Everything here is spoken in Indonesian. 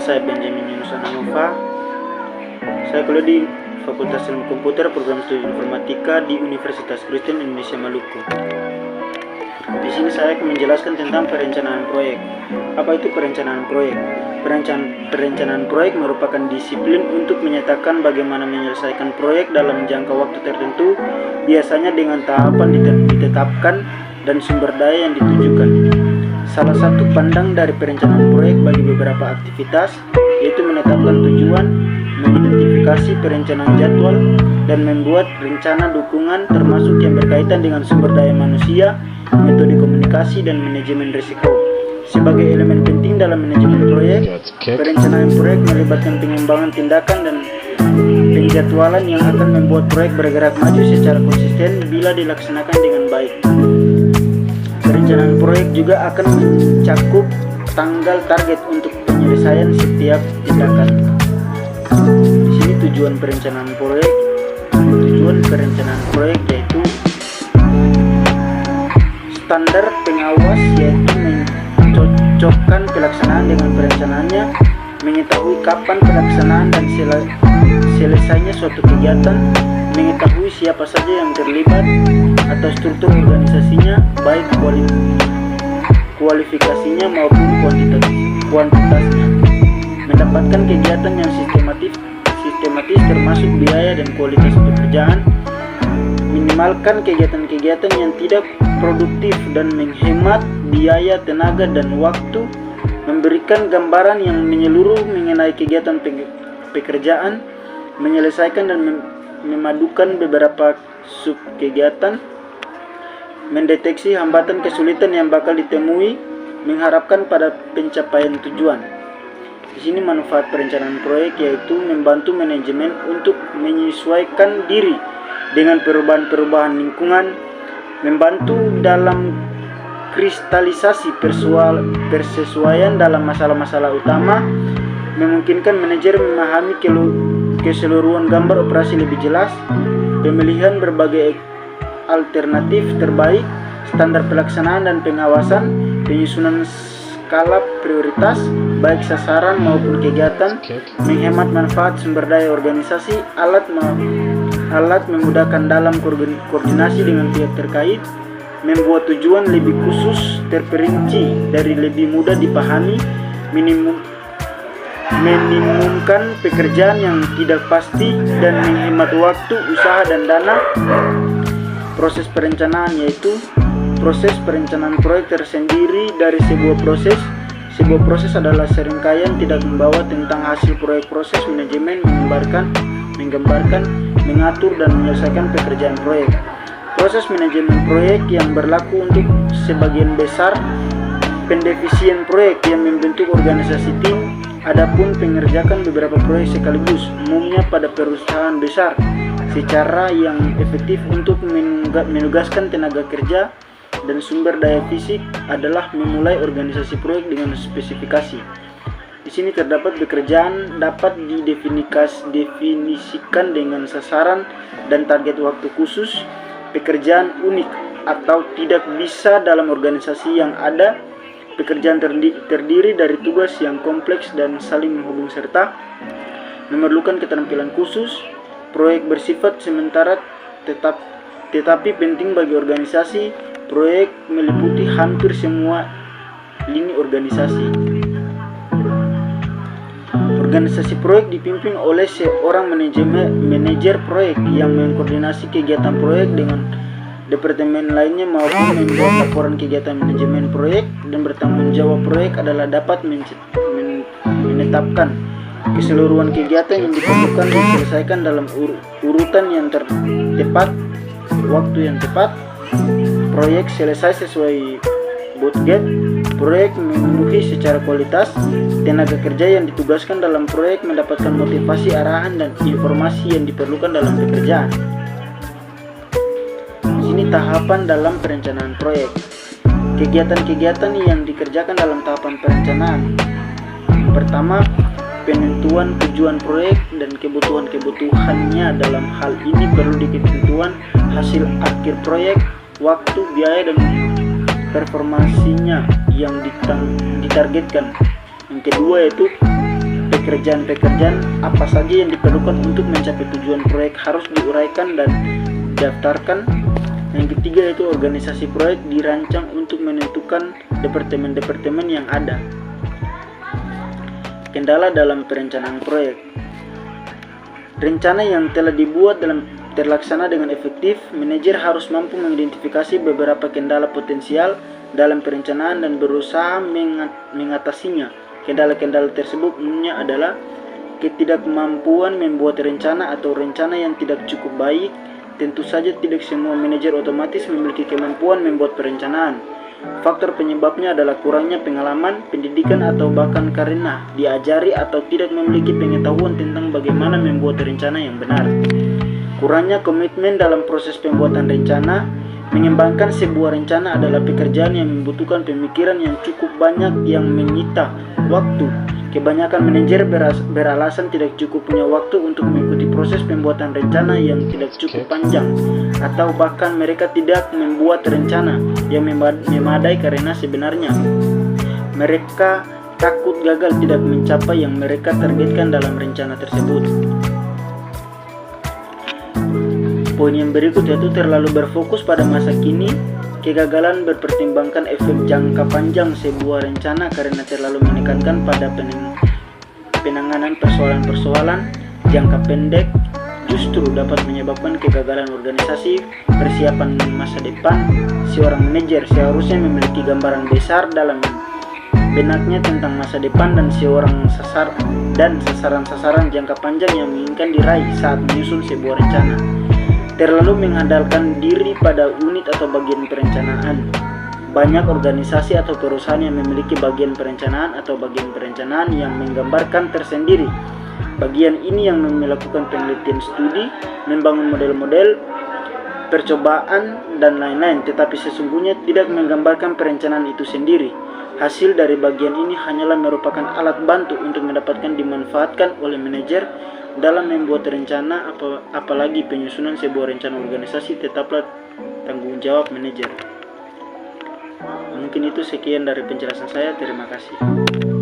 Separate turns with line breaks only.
saya Benjamin Yunus Ananova. Saya kuliah di Fakultas Ilmu Komputer Program Studi Informatika di Universitas Kristen Indonesia Maluku. Di sini saya akan menjelaskan tentang perencanaan proyek. Apa itu perencanaan proyek? Perencanaan proyek merupakan disiplin untuk menyatakan bagaimana menyelesaikan proyek dalam jangka waktu tertentu, biasanya dengan tahapan ditetapkan dan sumber daya yang ditujukan. Salah satu pandang dari perencanaan proyek bagi beberapa aktivitas yaitu menetapkan tujuan, mengidentifikasi perencanaan jadwal, dan membuat rencana dukungan termasuk yang berkaitan dengan sumber daya manusia, metode komunikasi, dan manajemen risiko. Sebagai elemen penting dalam manajemen proyek, perencanaan proyek melibatkan pengembangan tindakan dan penjadwalan yang akan membuat proyek bergerak maju secara konsisten bila dilaksanakan dengan baik. Perencanaan proyek juga akan mencakup tanggal target untuk penyelesaian setiap tindakan. Di sini tujuan perencanaan proyek. Tujuan perencanaan proyek yaitu standar pengawas, yaitu mencocokkan pelaksanaan dengan perencanaannya, mengetahui kapan pelaksanaan dan selesainya suatu kegiatan, mengetahui siapa saja yang terlibat atau struktur organisasinya, baik kualifikasinya maupun kuantitasnya, mendapatkan kegiatan yang sistematis termasuk biaya dan kualitas pekerjaan, minimalkan kegiatan-kegiatan yang tidak produktif dan menghemat biaya, tenaga, dan waktu, memberikan gambaran yang menyeluruh mengenai kegiatan pekerjaan, menyelesaikan dan memadukan beberapa subkegiatan, mendeteksi hambatan kesulitan yang bakal ditemui, mengharapkan pada pencapaian tujuan. Di sini manfaat perencanaan proyek yaitu membantu manajemen untuk menyesuaikan diri dengan perubahan-perubahan lingkungan, membantu dalam kristalisasi persesuaian dalam masalah-masalah utama, memungkinkan manajer memahami keseluruhan gambar operasi lebih jelas, pemilihan berbagai alternatif terbaik, standar pelaksanaan dan pengawasan, penyusunan skala prioritas, baik sasaran maupun kegiatan, menghemat manfaat sumber daya organisasi, alat memudahkan dalam koordinasi dengan pihak terkait, membuat tujuan lebih khusus, terperinci, dari lebih mudah dipahami, minimumkan pekerjaan yang tidak pasti, dan menghemat waktu, usaha, dan dana. Proses perencanaan yaitu proses perencanaan proyek tersendiri dari sebuah proses. Sebuah proses adalah serangkaian tidak membawa tentang hasil proyek. Proses manajemen menggambarkan, mengatur, dan menyelesaikan pekerjaan proyek. Proses manajemen proyek yang berlaku untuk sebagian besar pendefisian proyek yang membentuk organisasi tim. Adapun pengerjakan beberapa proyek sekaligus, umumnya pada perusahaan besar, secara yang efektif untuk menugaskan tenaga kerja dan sumber daya fisik adalah memulai organisasi proyek dengan spesifikasi. Di sini terdapat pekerjaan dapat didefinisikan dengan sasaran dan target waktu khusus. Pekerjaan unik atau tidak bisa dalam organisasi yang ada. Pekerjaan terdiri dari tugas yang kompleks dan saling menghubung serta memerlukan keterampilan khusus. Proyek bersifat sementara tetapi penting bagi organisasi. Proyek meliputi hampir semua lini organisasi. Organisasi proyek dipimpin oleh seorang manajer proyek yang mengkoordinasi kegiatan proyek dengan departemen lainnya maupun membuat laporan kegiatan manajemen proyek, dan bertanggung jawab proyek adalah dapat menetapkan keseluruhan kegiatan yang diperlukan diselesaikan dalam urutan yang tepat, waktu yang tepat. Proyek selesai sesuai budget. Proyek memenuhi secara kualitas. Tenaga kerja yang ditugaskan dalam proyek mendapatkan motivasi, arahan, dan informasi yang diperlukan dalam pekerjaan. Ini tahapan dalam perencanaan proyek. Kegiatan-kegiatan yang dikerjakan dalam tahapan perencanaan. Pertama, penentuan tujuan proyek dan kebutuhan-kebutuhannya. Dalam hal ini perlu ditentukan hasil akhir proyek, waktu, biaya, dan performasinya yang ditargetkan. Yang kedua yaitu pekerjaan-pekerjaan apa saja yang diperlukan untuk mencapai tujuan proyek harus diuraikan dan didaftarkan. Yang ketiga yaitu organisasi proyek dirancang untuk menentukan departemen-departemen yang ada. Kendala dalam perencanaan proyek. Rencana yang telah dibuat dalam terlaksana dengan efektif, manajer harus mampu mengidentifikasi beberapa kendala potensial dalam perencanaan dan berusaha mengatasinya. Kendala-kendala tersebut umumnya adalah ketidakmampuan membuat rencana atau rencana yang tidak cukup baik. Tentu saja tidak semua manajer otomatis memiliki kemampuan membuat perencanaan. Faktor penyebabnya adalah kurangnya pengalaman, pendidikan, atau bahkan karena diajari atau tidak memiliki pengetahuan tentang bagaimana membuat rencana yang benar. Kurangnya komitmen dalam proses pembuatan rencana. Mengembangkan sebuah rencana adalah pekerjaan yang membutuhkan pemikiran yang cukup banyak yang menyita waktu. Kebanyakan manajer beralasan tidak cukup punya waktu untuk mengikuti proses pembuatan rencana yang tidak cukup panjang, atau bahkan mereka tidak membuat rencana yang memadai karena sebenarnya mereka takut gagal tidak mencapai yang mereka targetkan dalam rencana tersebut. Poin yang berikut yaitu terlalu berfokus pada masa kini. Kegagalan berpertimbangkan efek jangka panjang sebuah rencana karena terlalu menekankan pada penanganan persoalan-persoalan jangka pendek justru dapat menyebabkan kegagalan organisasi. Persiapan masa depan. Seorang manajer seharusnya memiliki gambaran besar dalam benaknya tentang masa depan dan sasaran-sasaran jangka panjang yang menginginkan diraih saat menyusun sebuah rencana. Terlalu mengandalkan diri pada unit atau bagian perencanaan. Banyak organisasi atau perusahaan yang memiliki bagian perencanaan atau bagian perencanaan yang menggambarkan tersendiri. Bagian ini yang melakukan penelitian studi, membangun model-model, percobaan, dan lain-lain, tetapi sesungguhnya tidak menggambarkan perencanaan itu sendiri. Hasil dari bagian ini hanyalah merupakan alat bantu untuk mendapatkan dimanfaatkan oleh manajer dalam membuat rencana, apalagi penyusunan sebuah rencana organisasi tetaplah tanggung jawab manajer. Mungkin itu sekian dari penjelasan saya. Terima kasih.